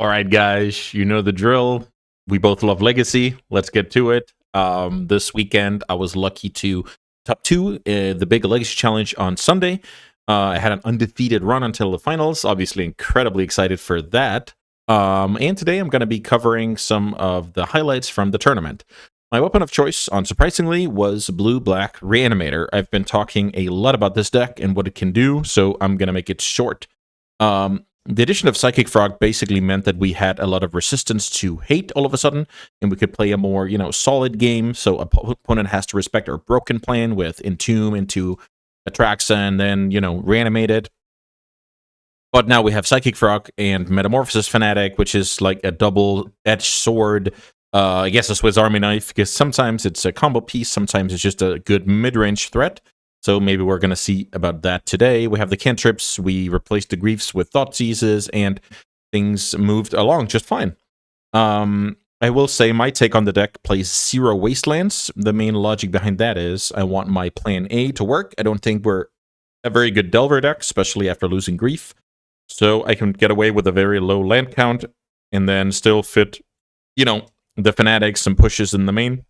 All right, guys, you know the drill. We both love Legacy. Let's get to it. This weekend, I was lucky to top two the big Legacy Challenge on Sunday. I had an undefeated run until the finals. Obviously, incredibly excited for that. And today, I'm going to be covering some of the highlights from the tournament. My weapon of choice, unsurprisingly, was blue-black Reanimator. I've been talking a lot about this deck and what it can do, so I'm going to make it short. The addition of Psychic Frog basically meant that we had a lot of resistance to hate all of a sudden, and we could play a more, solid game. So opponent has to respect our broken plan with Entomb into Atraxa and then, reanimate it. But now we have Psychic Frog and Metamorphosis Fanatic, which is like a double-edged sword. I guess a Swiss Army knife, because sometimes it's a combo piece, sometimes it's just a good mid-range threat. So maybe we're going to see about that today. We have the cantrips, we replaced the griefs with thought seizes, and things moved along just fine. I will say my take on the deck plays 0 wastelands. The main logic behind that is I want my plan A to work. I don't think we're a very good Delver deck, especially after losing grief. So I can get away with a very low land count and then still fit, the fanatics and pushes in the main.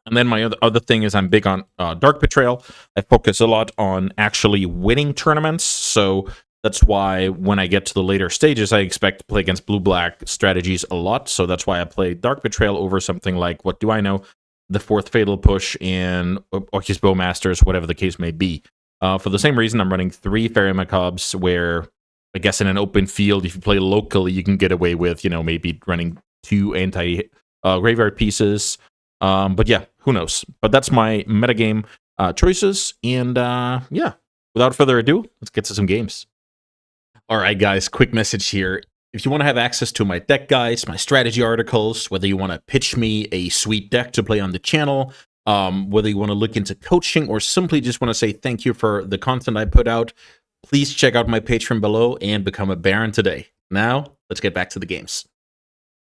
And then my other thing is I'm big on Dark Betrayal. I focus a lot on actually winning tournaments, so that's why when I get to the later stages, I expect to play against blue-black strategies a lot, so that's why I play Dark Betrayal over something like, what do I know, the 4th Fatal Push in Orcus Bowmasters, whatever the case may be. For the same reason, I'm running 3 Fairy Macabres, where I guess in an open field, if you play locally, you can get away with, maybe running 2 anti-graveyard pieces. But yeah, who knows? But that's my metagame choices. And yeah, without further ado, let's get to some games. All right, guys, quick message here. If you want to have access to my deck guides, my strategy articles, whether you want to pitch me a sweet deck to play on the channel, whether you want to look into coaching or simply just want to say thank you for the content I put out, please check out my Patreon below and become a Baron today. Now, let's get back to the games.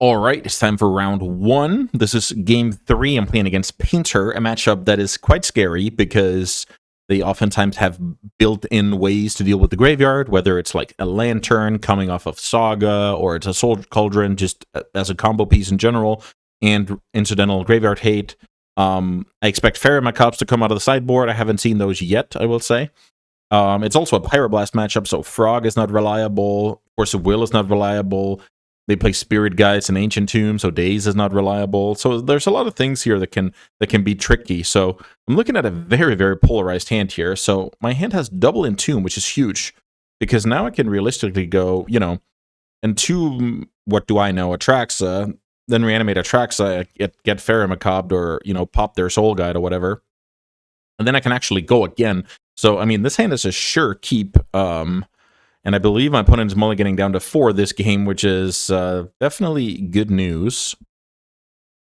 All right, it's time for round 1. This is game 3. I'm playing against Painter, a matchup that is quite scary because they oftentimes have built-in ways to deal with the graveyard, whether it's like a Lantern coming off of Saga, or it's a Soul Cauldron just as a combo piece in general, and incidental graveyard hate. I expect Fairy Macabres to come out of the sideboard. I haven't seen those yet, I will say. It's also a Pyroblast matchup, so Frog is not reliable, Force of Will is not reliable. They play Spirit Guides and Ancient Tomb, so Daze is not reliable. So there's a lot of things here that can be tricky. So I'm looking at a very, very polarized hand here. So my hand has double Entomb, which is huge, because now I can realistically go, Entomb, what do I know, Atraxa, then reanimate Atraxa, get Fairy Macabre, or, pop their Soul Guide or whatever. And then I can actually go again. So, I mean, this hand is a sure keep. And I believe my opponent is mulliganing down to 4 this game, which is definitely good news.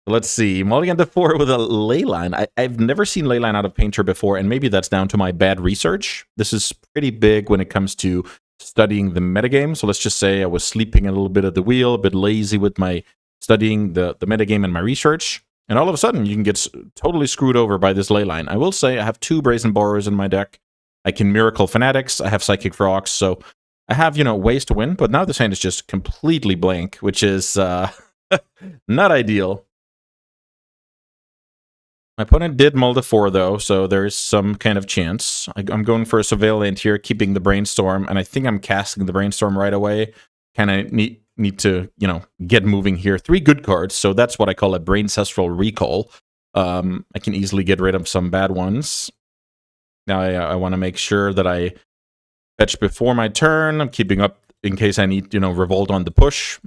Let's see. Mulligan to 4 with a Leyline. I've never seen Leyline out of Painter before, and maybe that's down to my bad research. This is pretty big when it comes to studying the metagame. So let's just say I was sleeping a little bit at the wheel, a bit lazy with my studying the metagame and my research. And all of a sudden, you can get totally screwed over by this Leyline. I will say I have 2 Brazen Borrowers in my deck. I can Miracle Fanatics. I have Psychic Frogs, so I have, ways to win, but now this hand is just completely blank, which is not ideal. My opponent did mull to 4, though, so there's some kind of chance. I'm going for a Surveillant here, keeping the Brainstorm, and I think I'm casting the Brainstorm right away. Kind of need to, get moving here. 3 good cards, so that's what I call a Braincestral Recall. I can easily get rid of some bad ones. Now I want to make sure that I fetch before my turn. I'm keeping up in case I need, Revolt on the push.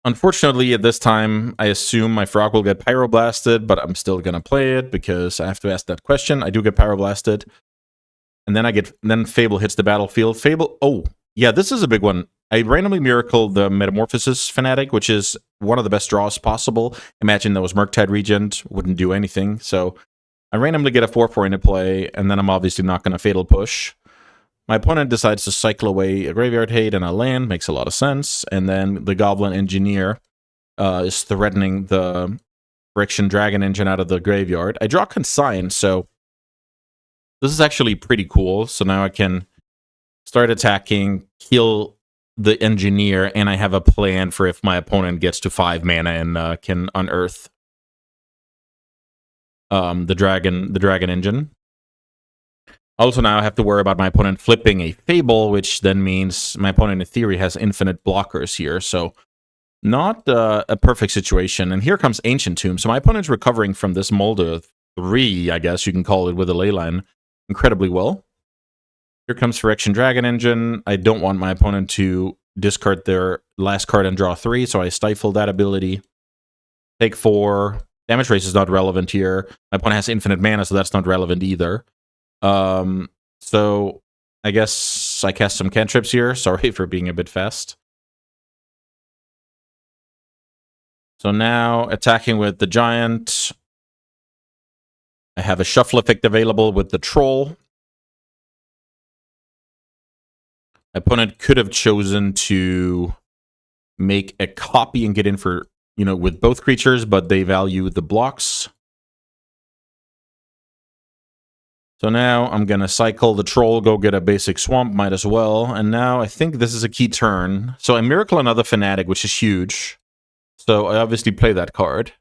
Unfortunately, at this time, I assume my Frog will get Pyroblasted, but I'm still going to play it because I have to ask that question. I do get Pyroblasted. And then Fable hits the battlefield. Fable, oh, yeah, this is a big one. I randomly Miracle the Metamorphosis Fanatic, which is one of the best draws possible. Imagine that was Murktide Regent, wouldn't do anything, so I randomly get a 4/4 into play, and then I'm obviously not going to Fatal Push. My opponent decides to cycle away a Graveyard Hate and a land, makes a lot of sense, and then the Goblin Engineer is threatening the Friction Dragon Engine out of the graveyard. I draw Consign, so this is actually pretty cool. So now I can start attacking, kill the engineer, and I have a plan for if my opponent gets to 5 mana and can unearth the dragon engine. Also, now I have to worry about my opponent flipping a Fable, which then means my opponent, in theory, has infinite blockers here. So, not a perfect situation. And here comes Ancient Tomb. So, my opponent's recovering from this Molder 3, I guess you can call it, with a Leyline incredibly well. Here comes Phyrexian Dragon Engine. I don't want my opponent to discard their last card and draw 3, so I stifle that ability. Take 4. Damage race is not relevant here. My opponent has infinite mana, so that's not relevant either. So I guess I cast some cantrips here. Sorry for being a bit fast. So now attacking with the giant. I have a shuffle effect available with the troll. My opponent could have chosen to make a copy and get in for, with both creatures, but they value the blocks. So now I'm going to cycle the troll, go get a basic swamp, might as well. And now I think this is a key turn. So I miracle another fanatic, which is huge. So I obviously play that card.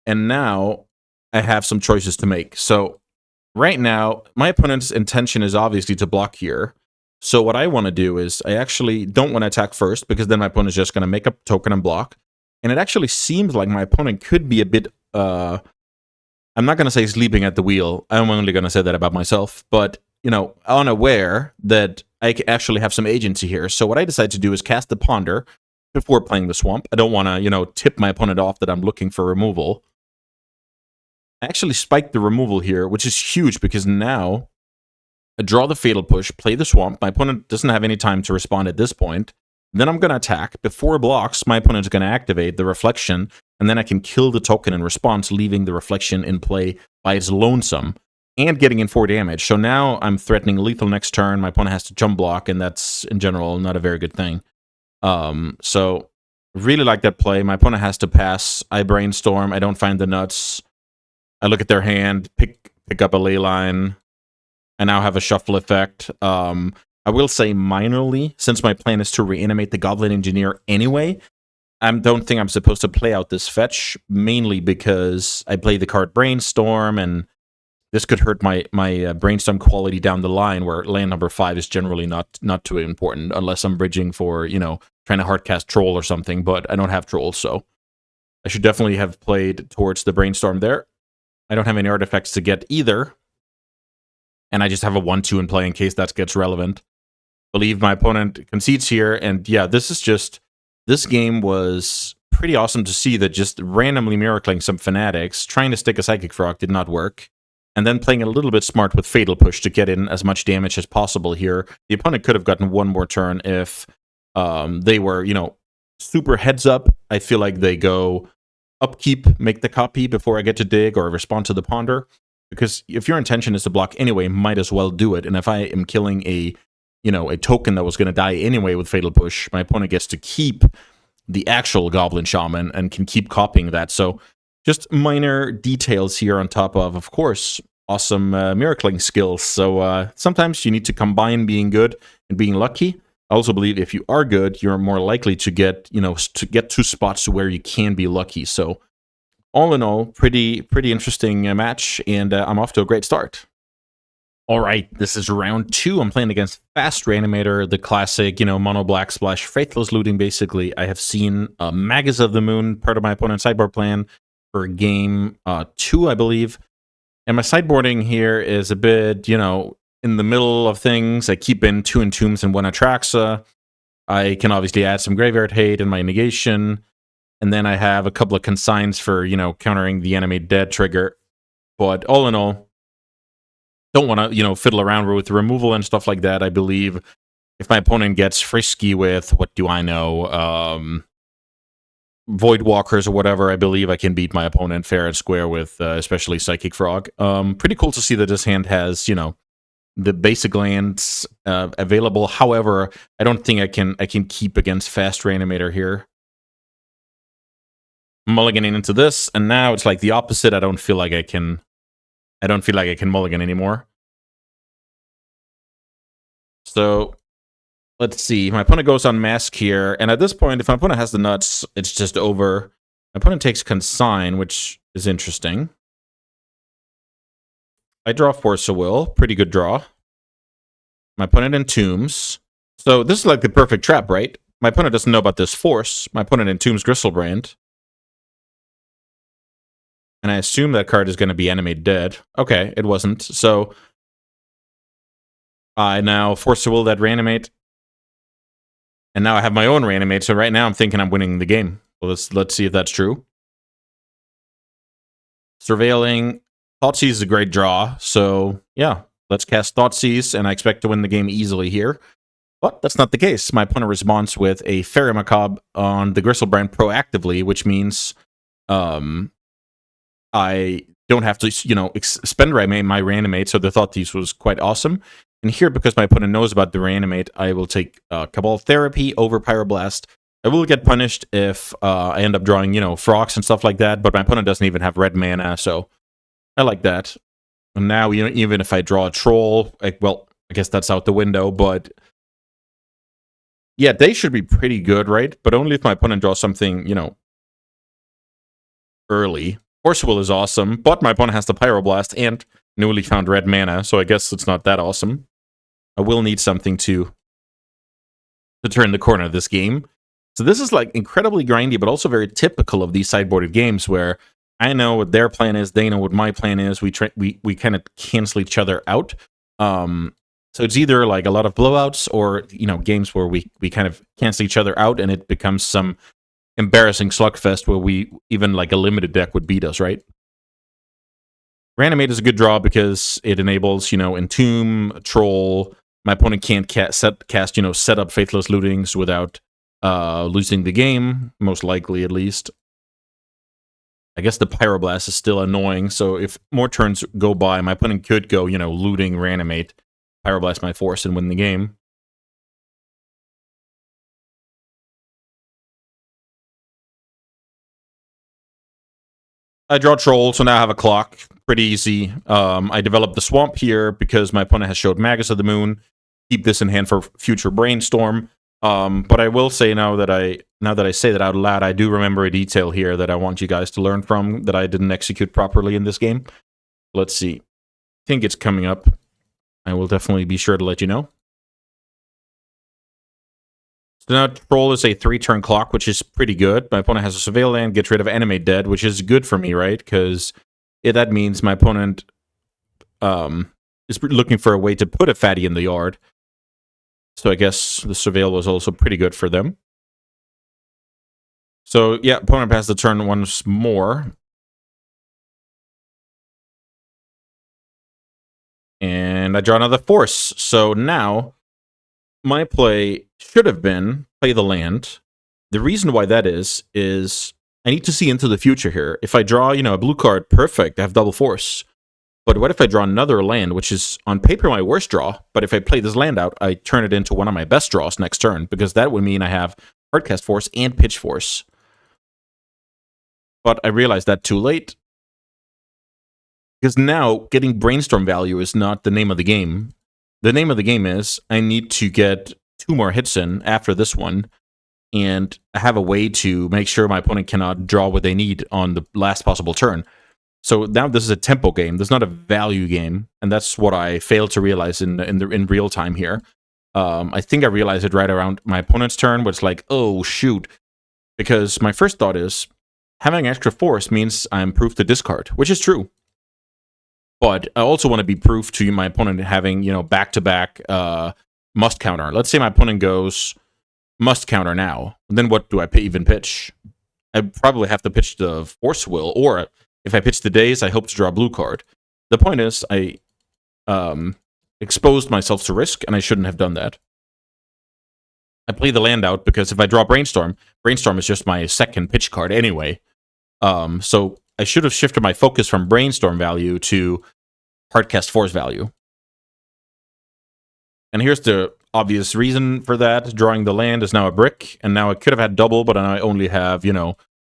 And now I have some choices to make. So right now, my opponent's intention is obviously to block here. So what I want to do is I actually don't want to attack first, because then my opponent is just going to make a token and block. And it actually seems like my opponent could be a bit... I'm not going to say sleeping at the wheel. I'm only going to say that about myself. But, unaware that I actually have some agency here. So what I decide to do is cast the Ponder before playing the Swamp. I don't want to, tip my opponent off that I'm looking for removal. I actually spiked the removal here, which is huge, because now I draw the Fatal Push, play the Swamp. My opponent doesn't have any time to respond at this point. Then I'm going to attack. Before it blocks, my opponent's going to activate the Reflection, and then I can kill the token in response, leaving the Reflection in play by its lonesome, and getting in 4 damage. So now I'm threatening lethal next turn. My opponent has to jump block, and that's, in general, not a very good thing. So, really like that play. My opponent has to pass. I brainstorm. I don't find the nuts. I look at their hand, pick up a Leyline. I now have a shuffle effect. I will say minorly, since my plan is to reanimate the Goblin Engineer anyway, I don't think I'm supposed to play out this fetch, mainly because I play the card Brainstorm, and this could hurt my Brainstorm quality down the line, where land number 5 is generally not too important, unless I'm bridging for, trying to hardcast Troll or something, but I don't have Troll, so I should definitely have played towards the Brainstorm there. I don't have any artifacts to get either, and I just have a 1-2 in play in case that gets relevant. Believe my opponent concedes here, and yeah, this game was pretty awesome to see, that just randomly miracling some fanatics, trying to stick a Psychic Frog did not work, and then playing a little bit smart with Fatal Push to get in as much damage as possible here. The opponent could have gotten one more turn if they were, super heads up. I feel like they go upkeep, make the copy before I get to dig or respond to the Ponder, because if your intention is to block anyway, might as well do it. And if I am killing a token that was going to die anyway with Fatal Push, my opponent gets to keep the actual Goblin Shaman and can keep copying that. So just minor details here on top of course, awesome miracling skills. So sometimes you need to combine being good and being lucky. I also believe if you are good, you're more likely to get, to get to spots where you can be lucky. So all in all, pretty interesting match, and I'm off to a great start. All right, this is round 2. I'm playing against Fast Reanimator, the classic, mono black splash, faithless looting, basically. I have seen Magus of the Moon, part of my opponent's sideboard plan, for game 2, I believe. And my sideboarding here is a bit, in the middle of things. I keep in 2 Entombs and 1 Atraxa. I can obviously add some Graveyard Hate in my negation. And then I have a couple of consigns for, countering the Enemy Dead trigger. But all in all, don't want to, fiddle around with removal and stuff like that. I believe if my opponent gets frisky with, what do I know, Void Walkers or whatever, I believe I can beat my opponent fair and square with especially Psychic Frog. Pretty cool to see that this hand has, the basic lands available. However, I don't think I can keep against Fast Reanimator here. Mulliganing into this, and now it's like the opposite. I don't feel like I can mulligan anymore. So let's see. My opponent goes on Mask here, and at this point, if my opponent has the nuts, it's just over. My opponent takes Consign, which is interesting. I draw Force of Will. Pretty good draw. My opponent entombs. So this is like the perfect trap, right? My opponent doesn't know about this force. My opponent entombs Gristlebrand. And I assume that card is going to be animated dead. Okay, it wasn't. So I now Force of Will that Reanimate. And now I have my own Reanimate. So right now I'm thinking I'm winning the game. Well, let's see if that's true. Surveilling. Thoughtseize is a great draw. So yeah, let's cast Thoughtseize, and I expect to win the game easily here. But that's not the case. My opponent responds with a Fairy Macabre on the Gristlebrand proactively, which means I don't have to, spend my Reanimate, so the Thoughtseize was quite awesome. And here, because my opponent knows about the Reanimate, I will take Cabal Therapy over Pyroblast. I will get punished if I end up drawing, Frogs and stuff like that, but my opponent doesn't even have red mana, so I like that. And now, even if I draw a Troll, I guess that's out the window, but yeah, they should be pretty good, right? But only if my opponent draws something, early. Force Will is awesome, but my opponent has the Pyroblast and newly found red mana, so I guess it's not that awesome. I will need something to turn the corner of this game. So this is like incredibly grindy, but also very typical of these sideboarded games where I know what their plan is, they know what my plan is. We kind of cancel each other out. So it's either like a lot of blowouts or, games where we kind of cancel each other out and it becomes some embarrassing slugfest where even like a limited deck would beat us, right? Reanimate is a good draw because it enables, Entomb, Troll. My opponent can't cast, set up Faithless Lootings without losing the game, most likely at least. I guess the Pyroblast is still annoying, so if more turns go by, my opponent could go, looting, Reanimate, Pyroblast my force, and win the game. I draw Troll, so now I have a clock. Pretty easy. I developed the Swamp here because my opponent has showed Magus of the Moon. Keep this in hand for future Brainstorm. But I will say now that I say that out loud, I do remember a detail here that I want you guys to learn from that I didn't execute properly in this game. Let's see. I think it's coming up. I will definitely be sure to let you know. So now Troll is a 3-turn clock, which is pretty good. My opponent has a Surveil land, gets rid of Animate Dead, which is good for me, right? Because that means my opponent is looking for a way to put a fatty in the yard. So I guess the Surveil was also pretty good for them. So yeah, opponent passed the turn once more. And I draw another force. So now my play should have been play the land. The reason why that is I need to see into the future here. If I draw, a blue card, perfect, I have double force. But what if I draw another land, which is on paper my worst draw, but if I play this land out, I turn it into one of my best draws next turn, because that would mean I have Hardcast Force and Pitch Force. But I realized that too late. Because now, getting Brainstorm value is not the name of the game. The name of the game is, I need to get 2 more hits in after this one, and I have a way to make sure my opponent cannot draw what they need on the last possible turn. So now this is a tempo game. This is not a value game, and that's what I failed to realize in real time here. I think I realized it right around my opponent's turn, where it's like, oh, shoot. Because my first thought is, having extra force means I'm proof to discard, which is true. But I also want to be proof to my opponent having, back-to-back must counter. Let's say my opponent goes must counter now. Then what do I even pitch? I probably have to pitch the Force Will, or if I pitch the Daze, I hope to draw a blue card. The point is, I exposed myself to risk, and I shouldn't have done that. I play the land out because if I draw Brainstorm, Brainstorm is just my second pitch card anyway. So I should have shifted my focus from Brainstorm value to Hardcast Force value. And here's the obvious reason for that. Drawing the land is now a brick, and now I could have had double, but I only have,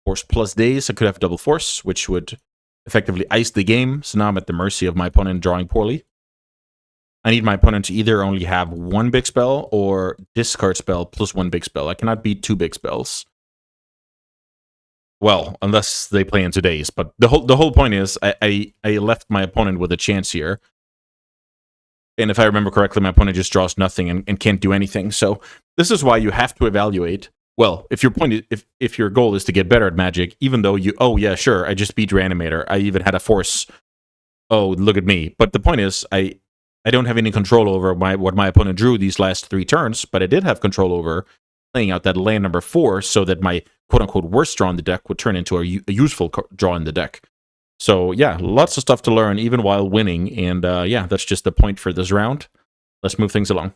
Force plus Daze. I could have double Force, which would effectively ice the game. So now I'm at the mercy of my opponent drawing poorly. I need my opponent to either only have one big spell or discard spell plus one big spell. I cannot beat two big spells. Well, unless they play in today's. But the whole point is I left my opponent with a chance here. And if I remember correctly, my opponent just draws nothing and can't do anything. So this is why you have to evaluate. Well, if your goal is to get better at Magic, even though oh yeah, sure, I just beat Reanimator. I even had a force. Oh, look at me. But the point is, I don't have any control over what my opponent drew these last 3 turns, but I did have control over playing out that land number 4 so that my quote-unquote worst draw in the deck would turn into a useful draw in the deck. So yeah, lots of stuff to learn even while winning, and yeah, that's just the point for this round. Let's move things along.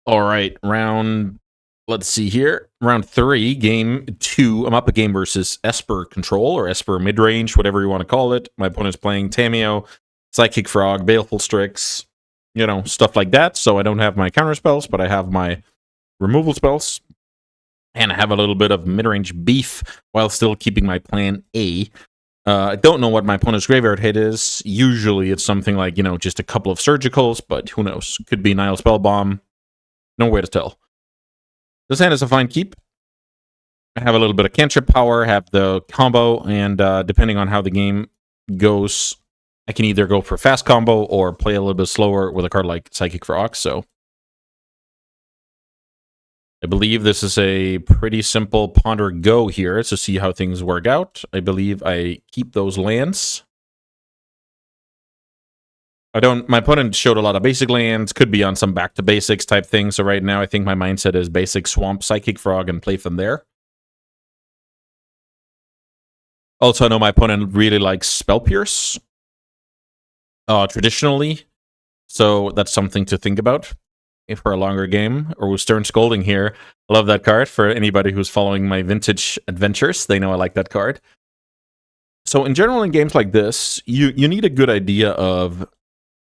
All right, let's see here. Round 3, game 2. I'm up a game versus Esper Control, or Esper Midrange, whatever you want to call it. My opponent's playing Tamiyo, Psychic Frog, Baleful Strix, you know, stuff like that. So I don't have my counter spells, but I have my removal spells. And I have a little bit of mid-range beef while still keeping my plan A. I don't know what my opponent's graveyard hit is. Usually it's something like, you know, just a couple of surgicals, but who knows? Could be Nile Spellbomb. No way to tell. This hand is a fine keep. I have a little bit of cantrip power, have the combo, and depending on how the game goes, I can either go for fast combo or play a little bit slower with a card like Psychic Frog. So I believe this is a pretty simple ponder go here to see how things work out. I believe I keep those lands. My opponent showed a lot of basic lands, could be on some back to basics type thing. So right now I think my mindset is basic Swamp, Psychic Frog, and play from there. Also, I know my opponent really likes Spell Pierce traditionally, so that's something to think about for a longer game. Or with Stern Scolding here. I love that card. For anybody who's following my vintage adventures, they know I like that card. So in general, in games like this, you need a good idea of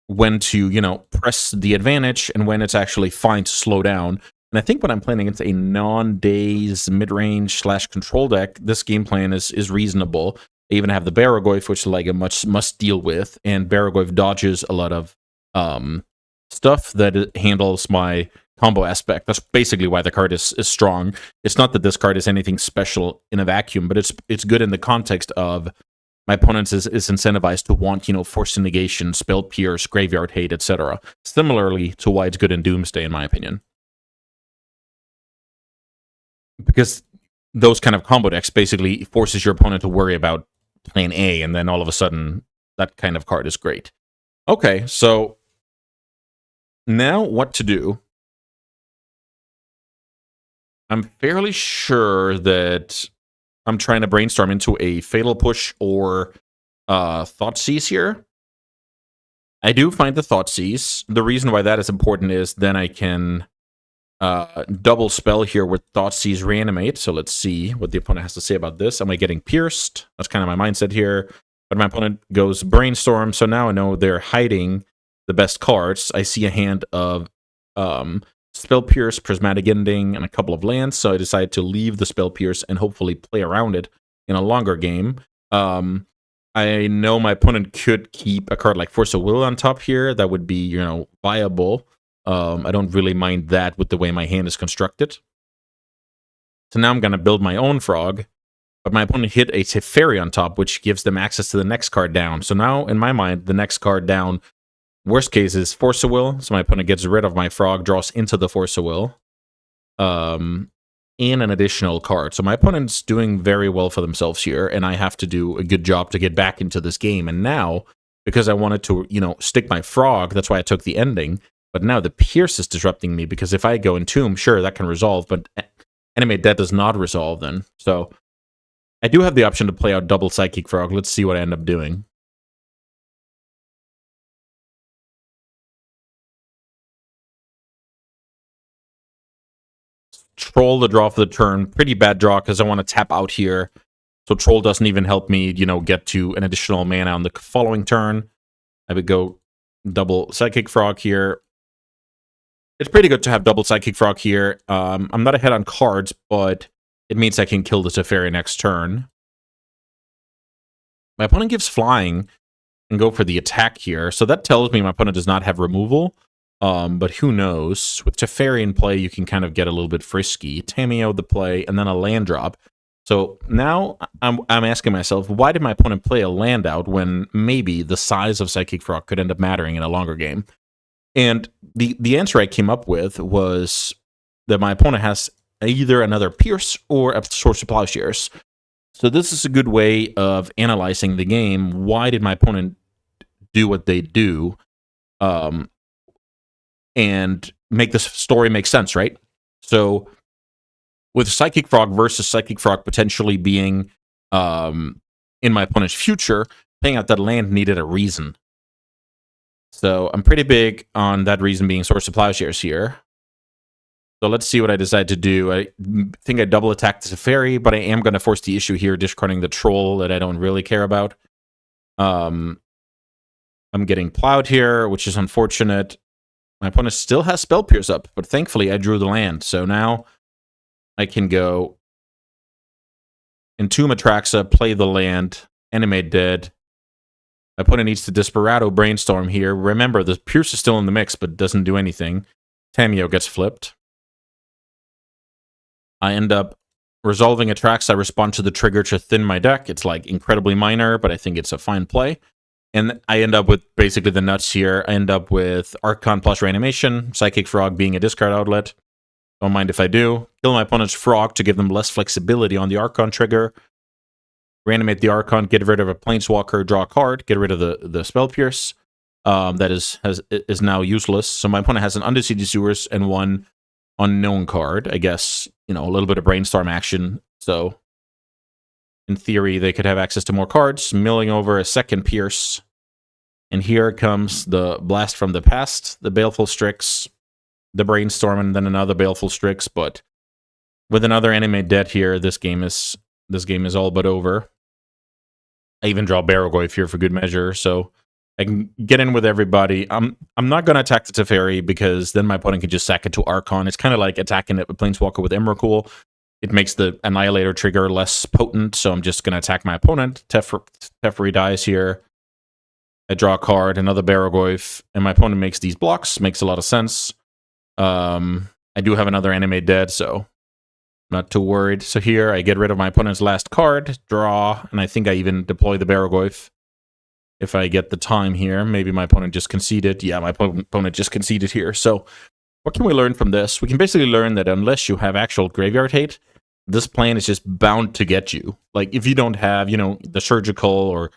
when to, you know, press the advantage and when it's actually fine to slow down. And I think when I'm playing against a non-daze mid-range / control deck, this game plan is reasonable. I even have the Baragoyf, which is like a must deal with, and Baragoyf dodges a lot of stuff that it handles my combo aspect. That's basically why the card is strong. It's not that this card is anything special in a vacuum, but it's good in the context of my opponent is incentivized to want, you know, Force Negation, Spell Pierce, Graveyard Hate, etc. Similarly to why it's good in Doomsday, in my opinion. Because those kind of combo decks basically forces your opponent to worry about plan A, and then all of a sudden, that kind of card is great. Okay, so now what to do? I'm fairly sure that I'm trying to brainstorm into a Fatal Push or Thoughtseize here. I do find the Thoughtseize. The reason why that is important is then I can double spell here with Thoughtseize Reanimate. So let's see what the opponent has to say about this. Am I getting pierced? That's kind of my mindset here. But my opponent goes Brainstorm, so now I know they're hiding the best cards. I see a hand of Spell Pierce, Prismatic Ending, and a couple of lands, so I decided to leave the Spell Pierce and hopefully play around it in a longer game. I know my opponent could keep a card like Force of Will on top here. That would be, you know, viable. I don't really mind that with the way my hand is constructed. So now I'm going to build my own frog, but my opponent hit a Teferi on top, which gives them access to the next card down. So now, in my mind, the next card down, worst case, is Force of Will. So my opponent gets rid of my frog, draws into the Force of Will, and an additional card. So my opponent's doing very well for themselves here, and I have to do a good job to get back into this game. And now, because I wanted to, you know, stick my frog, that's why I took the ending. But now the Pierce is disrupting me, because if I go Entomb, sure, that can resolve, but Animate, that does not resolve then. So I do have the option to play out double Psychic Frog. Let's see what I end up doing. Troll the draw for the turn. Pretty bad draw, because I want to tap out here. So Troll doesn't even help me, you know, get to an additional mana on the following turn. I would go double Psychic Frog here. It's pretty good to have double Psychic Frog here. I'm not ahead on cards, but it means I can kill the Teferi next turn. My opponent gives Flying and go for the attack here. So that tells me my opponent does not have removal. But who knows? With Teferi in play, you can kind of get a little bit frisky. Tamiyo the play, and then a land drop. So now I'm asking myself, why did my opponent play a land out when maybe the size of Psychic Frog could end up mattering in a longer game? And the answer I came up with was that my opponent has either another Pierce or a Source of Plowshares. So this is a good way of analyzing the game. Why did my opponent do what they do? And make the story make sense, right? So with Psychic Frog versus Psychic Frog potentially being in my opponent's future, playing out that land needed a reason. So I'm pretty big on that reason being Source of Plowshares here. So let's see what I decide to do. I think I double attack the Teferi, but I am going to force the issue here, discarding the Troll that I don't really care about. I'm getting plowed here, which is unfortunate. My opponent still has Spell Pierce up, but thankfully I drew the land. So now I can go Entomb Atraxa, play the land, Animate dead. My opponent needs to Desperado Brainstorm here. Remember, the Pierce is still in the mix, but doesn't do anything. Tamiyo gets flipped. I end up resolving Atraxa. I respond to the trigger to thin my deck. It's like incredibly minor, but I think it's a fine play. And I end up with basically the nuts here. I end up with Archon plus Reanimation, Psychic Frog being a discard outlet. Don't mind if I do. Kill my opponent's Frog to give them less flexibility on the Archon trigger. Reanimate the Archon, get rid of a Planeswalker, draw a card, get rid of the Spell Pierce. That is now useless. So my opponent has an Undercity Sewers and one unknown card. I guess, you know, a little bit of brainstorm action. So in theory, they could have access to more cards, milling over a second Pierce. And here comes the Blast from the Past, the Baleful Strix, the Brainstorm, and then another Baleful Strix. But with another Animate dead here, this game is all but over. I even draw Barrogoyf here for good measure, so I can get in with everybody. I'm not going to attack the Teferi because then my opponent can just sack it to Archon. It's kind of like attacking a Planeswalker with Emrakul. It makes the Annihilator trigger less potent, so I'm just going to attack my opponent. Teferi dies here. I draw a card, another Barrogoyf, and my opponent makes these blocks. Makes a lot of sense. I do have another Animate dead, so not too worried. So here, I get rid of my opponent's last card, draw, and I think I even deploy the Barrogoyf. If I get the time here, maybe my opponent just conceded. Yeah, my opponent just conceded here. So what can we learn from this? We can basically learn that unless you have actual graveyard hate, this plan is just bound to get you. Like, if you don't have, you know, the Surgical or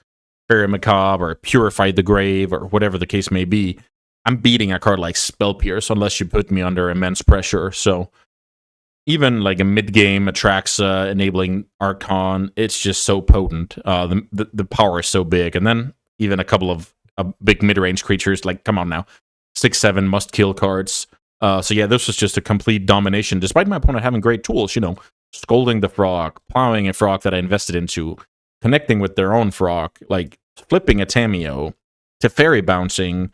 Fairy Macabre or Purify the Grave or whatever the case may be, I'm beating a card like Spell Pierce unless you put me under immense pressure. So even like a mid-game Atraxa enabling Archon, it's just so potent. The power is so big. And then even a couple of big mid-range creatures, like, come on now, 6-7 must-kill cards. So yeah, this was just a complete domination, despite my opponent having great tools, you know, Scolding the Frog, plowing a Frog that I invested into, connecting with their own Frog, like flipping a Tamiyo, Teferi bouncing,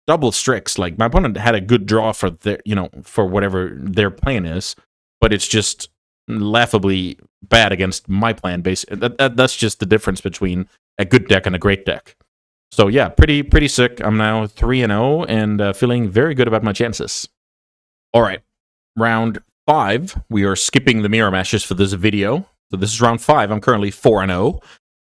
double Strix. Like, my opponent had a good draw for their, you know, for whatever their plan is, but it's just laughably bad against my plan. That's just the difference between a good deck and a great deck. So yeah, pretty sick. I'm now 3-0 and feeling very good about my chances. All right, round 5. We are skipping the mirror matches for this video. So this is round 5. I'm currently 4-0,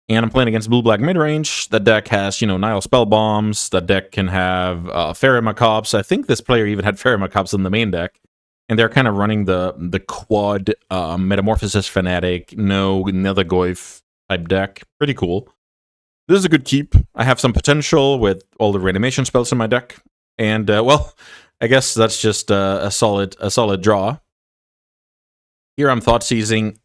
and I'm playing against blue-black midrange. That deck has, you know, Nile Spell Bombs. That deck can have Fairy Macabres. I think this player even had Fairy Macabres in the main deck. And they're kind of running the quad Metamorphosis Fanatic, no Nether Goyf type deck. Pretty cool. This is a good keep. I have some potential with all the reanimation spells in my deck. And, well, I guess that's just a solid draw. Here I'm thought seizing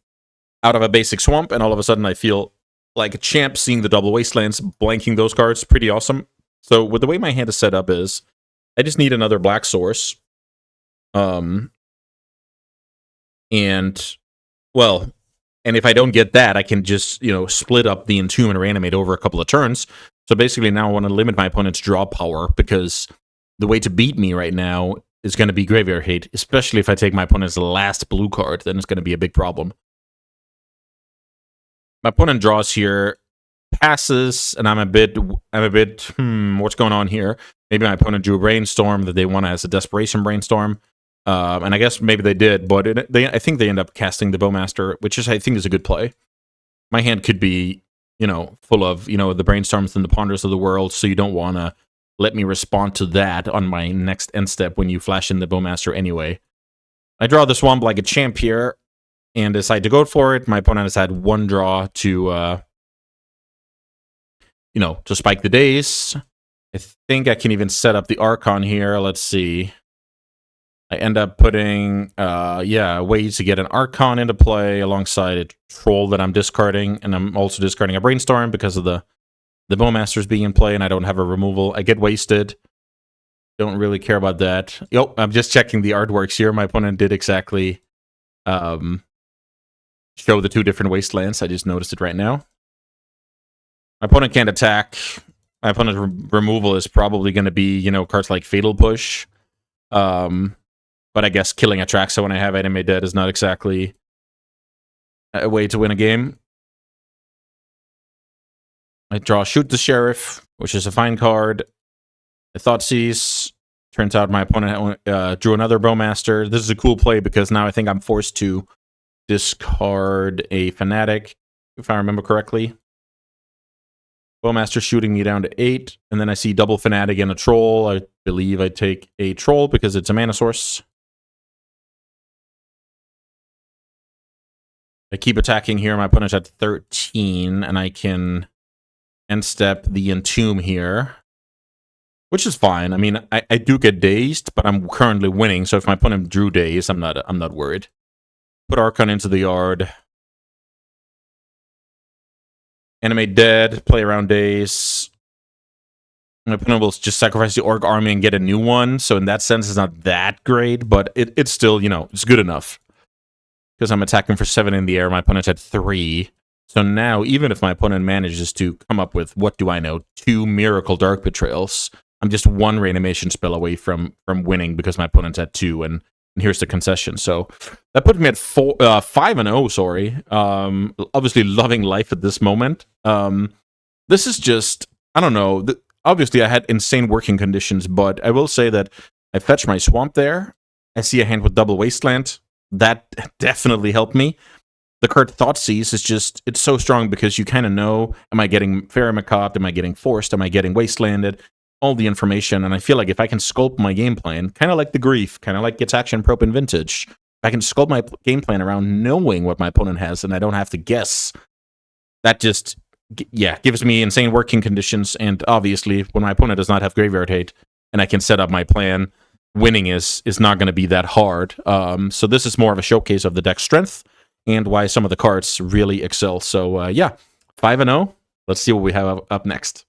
out of a basic swamp, and all of a sudden I feel like a champ seeing the double wastelands, blanking those cards. Pretty awesome. So with the way my hand is set up is, I just need another black source. And, well, and if I don't get that, I can just, you know, split up the Entomb and Reanimate over a couple of turns. So basically now I want to limit my opponent's draw power, because the way to beat me right now is going to be Graveyard Hate, especially if I take my opponent's last blue card, then it's going to be a big problem. My opponent draws here passes, and I'm a bit, what's going on here? Maybe my opponent drew a brainstorm that they want as a desperation brainstorm. And I guess maybe they did, but I think they end up casting the Bowmaster, which I think is a good play. My hand could be, full of, the brainstorms and the ponders of the world, so you don't want to let me respond to that on my next end step when you flash in the Bowmaster anyway. I draw the Swamp like a champ here, and decide to go for it. My opponent has had one draw to, to spike the days. I think I can even set up the Archon here. Let's see. I end up putting, ways to get an Archon into play alongside a Troll that I'm discarding, and I'm also discarding a Brainstorm because of the Bowmasters being in play, and I don't have a removal. I get wasted. Don't really care about that. Yo, I'm just checking the artworks here. My opponent did exactly show the two different wastelands. I just noticed it right now. My opponent can't attack. My opponent's removal is probably going to be, cards like Fatal Push. But I guess killing a Traxa when I have Enemy Dead is not exactly a way to win a game. I draw Shoot the Sheriff, which is a fine card. I Thoughtseize. Turns out my opponent drew another Bowmaster. This is a cool play because now I think I'm forced to discard a Fanatic, if I remember correctly. Bowmaster shooting me down to 8, and then I see double Fanatic and a Troll. I believe I take a Troll because it's a mana source. I keep attacking here. My opponent's at 13, and I can end step the Entomb here, which is fine. I mean, I do get dazed, but I'm currently winning, so if my opponent drew daze, I'm not worried. Put Archon into the yard. Animate Dead, play around daze. My opponent will just sacrifice the Orc army and get a new one, so in that sense, it's not that great, but it's still, it's good enough. Because I'm attacking for 7 in the air, my opponent's at 3. So now, even if my opponent manages to come up with, what do I know, 2 Miracle Dark Betrayals, I'm just 1 reanimation spell away from winning because my opponent's at 2, and here's the concession. So that put me at 5-0, sorry. Obviously loving life at this moment. This is just, I don't know. Obviously, I had insane working conditions, but I will say that I fetched my Swamp there. I see a hand with double Wasteland. That definitely helped me. The card Thoughtseize is just, it's so strong because you kind of know, am I getting Fairy Macabre? Am I getting Forced? Am I getting Wastelanded? All the information, and I feel like if I can sculpt my game plan, kind of like the Grief, kind of like Gets Action Probe and Vintage, if I can sculpt my game plan around knowing what my opponent has and I don't have to guess, that just, gives me insane working conditions, and obviously, when my opponent does not have Graveyard Hate, and I can set up my plan, winning is not going to be that hard. So this is more of a showcase of the deck's strength, and why some of the cards really excel. So 5-0. Let's see what we have up next.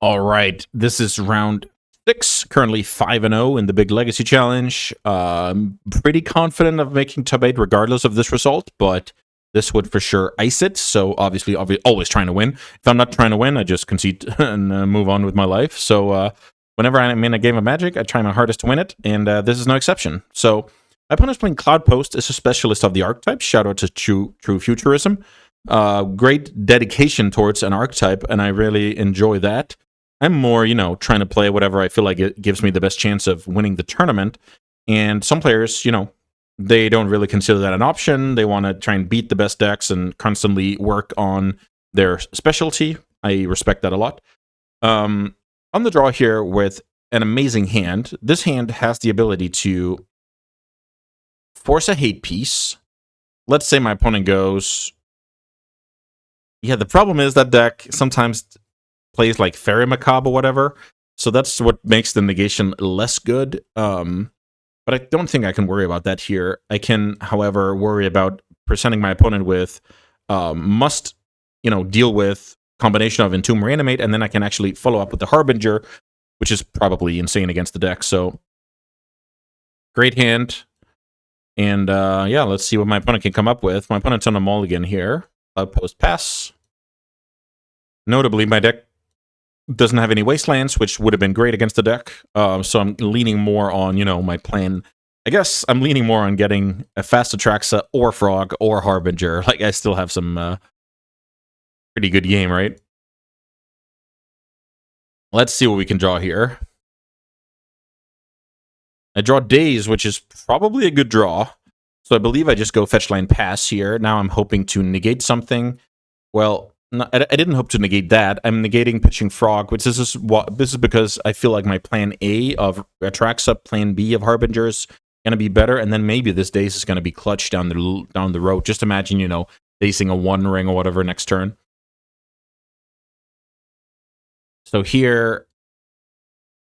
All right, this is round 6, currently 5-0 in the Big Legacy Challenge. I'm pretty confident of making top 8 regardless of this result, but this would for sure ice it, so obviously always trying to win. If I'm not trying to win, I just concede and move on with my life. So whenever I'm in a game of Magic, I try my hardest to win it, and this is no exception. So my opponent's playing Cloudpost as a specialist of the archetype. Shout out to True Futurism. Great dedication towards an archetype, and I really enjoy that. I'm more, trying to play whatever I feel like it gives me the best chance of winning the tournament. And some players, they don't really consider that an option. They want to try and beat the best decks and constantly work on their specialty. I respect that a lot. On the draw here with an amazing hand, this hand has the ability to force a hate piece. Let's say my opponent goes... Yeah, the problem is that deck sometimes plays like Fairy Macabre or whatever, so that's what makes the negation less good. But I don't think I can worry about that here. I can, however, worry about presenting my opponent with must, deal with combination of Entomb, Reanimate, and then I can actually follow up with the Harbinger, which is probably insane against the deck. So great hand. And let's see what my opponent can come up with. My opponent's on a mulligan here. Post pass. Notably, my deck doesn't have any Wastelands, which would have been great against the deck. So I'm leaning more on, my plan. I guess I'm leaning more on getting a fast Atraxa or Frog or Harbinger. Like, I still have some pretty good game, right? Let's see what we can draw here. I draw Days, which is probably a good draw. So I believe I just go fetch line pass here. Now I'm hoping to negate something. Well, no, I didn't hope to negate that. I'm negating pitching Frog, which this is because I feel like my plan A of Atraxa, plan B of Harbinger is gonna be better, and then maybe this Daze is gonna be clutch down the road. Just imagine, you know, dazing a 1 ring or whatever next turn. So here,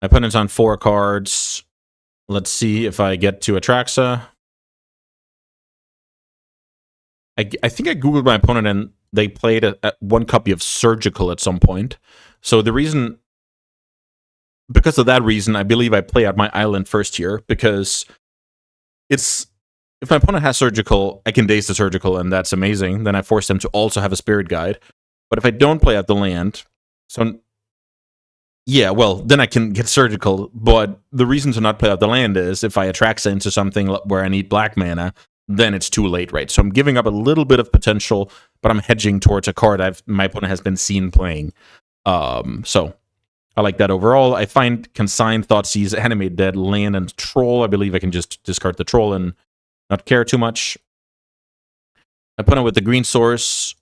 my opponent's on 4 cards. Let's see if I get to Atraxa. I think I googled my opponent and they played a 1 copy of Surgical at some point. So the reason, because of that reason, I believe I play out my island first here, because it's, if my opponent has Surgical, I can daze the Surgical, and that's amazing. Then I force them to also have a Spirit Guide. But if I don't play out the land, so yeah, well, then I can get Surgical. But the reason to not play out the land is if I Atraxa into something where I need black mana, then it's too late, right? So I'm giving up a little bit of potential, but I'm hedging towards a card my opponent has been seen playing. So I like that overall. I find Consigned, Thoughtseize, Animate Dead, Land, and Troll. I believe I can just discard the Troll and not care too much. Opponent with the green source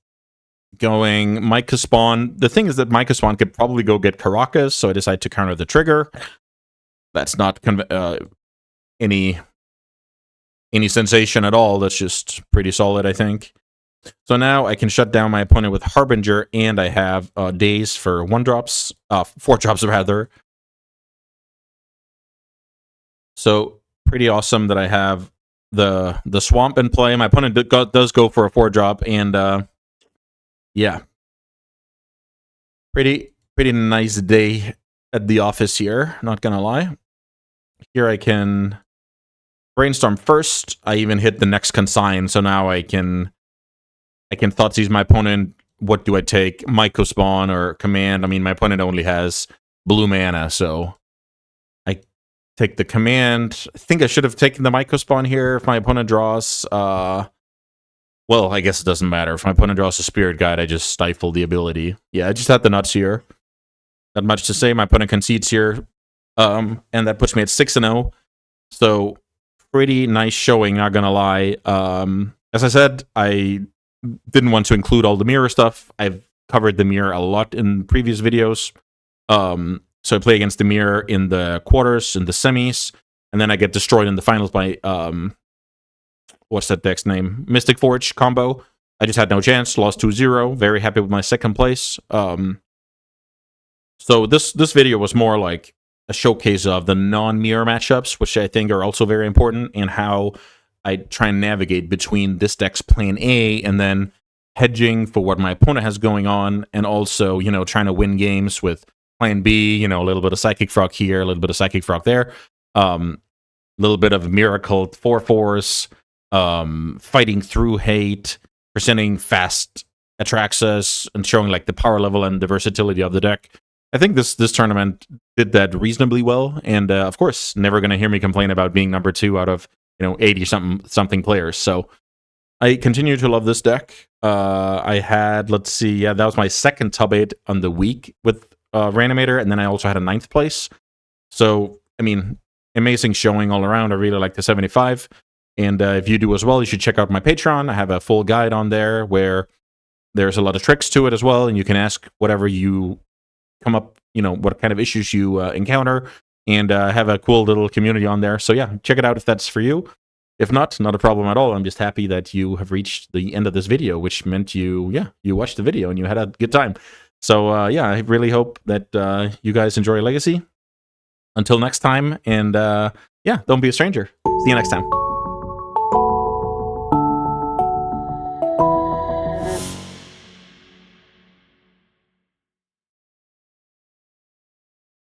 going Micah Spawn. The thing is that Micah Spawn could probably go get Caracas, so I decide to counter the trigger. That's not any sensation at all. That's just pretty solid, I think. So now I can shut down my opponent with Harbinger, and I have Daze for 1-drops, 4-drops rather. So pretty awesome that I have the Swamp in play. My opponent does go for a 4-drop, and yeah, pretty nice day at the office here. Not gonna lie. Here I can Brainstorm first. I even hit the next Consign, so now I can Thoughtseize my opponent. What do I take? Myco Spawn or Command? I mean, my opponent only has blue mana, so I take the Command. I think I should have taken the Myco Spawn here if my opponent draws. Well, I guess it doesn't matter. If my opponent draws a Spirit Guide, I just stifle the ability. Yeah, I just had the nuts here. Not much to say. My opponent concedes here, and that puts me at 6-0. So pretty nice showing, not gonna lie. As I said, I didn't want to include all the mirror stuff. I've covered the mirror a lot in previous videos. So I play against the mirror in the quarters, in the semis, and then I get destroyed in the finals by what's that deck's name? Mystic Forge combo. I just had no chance, lost 2-0. Very happy with my second place. So this video was more like a showcase of the non-mirror matchups, which I think are also very important, and how I try and navigate between this deck's plan A and then hedging for what my opponent has going on, and also, you know, trying to win games with plan B, you know, a little bit of Psychic Frog here, a little bit of Psychic Frog there, a little bit of Miracle 4/4s, fighting through hate, presenting fast Atraxas, and showing like the power level and the versatility of the deck. I think this tournament did that reasonably well, and of course, never going to hear me complain about being number 2 out of 80 something players. So I continue to love this deck. I had, let's see, yeah, that was my second top 8 on the week with Reanimator, and then I also had a 9th place. So I mean, amazing showing all around. I really like the 75, and if you do as well, you should check out my Patreon. I have a full guide on there where there's a lot of tricks to it as well, and you can ask whatever you come up, what kind of issues you encounter, and have a cool little community on there. So yeah, check it out if that's for you. If not a problem at all. I'm just happy that you have reached the end of this video, which meant you watched the video and you had a good time. So yeah, I really hope that you guys enjoy Legacy. Until next time, and yeah, don't be a stranger. See you next time.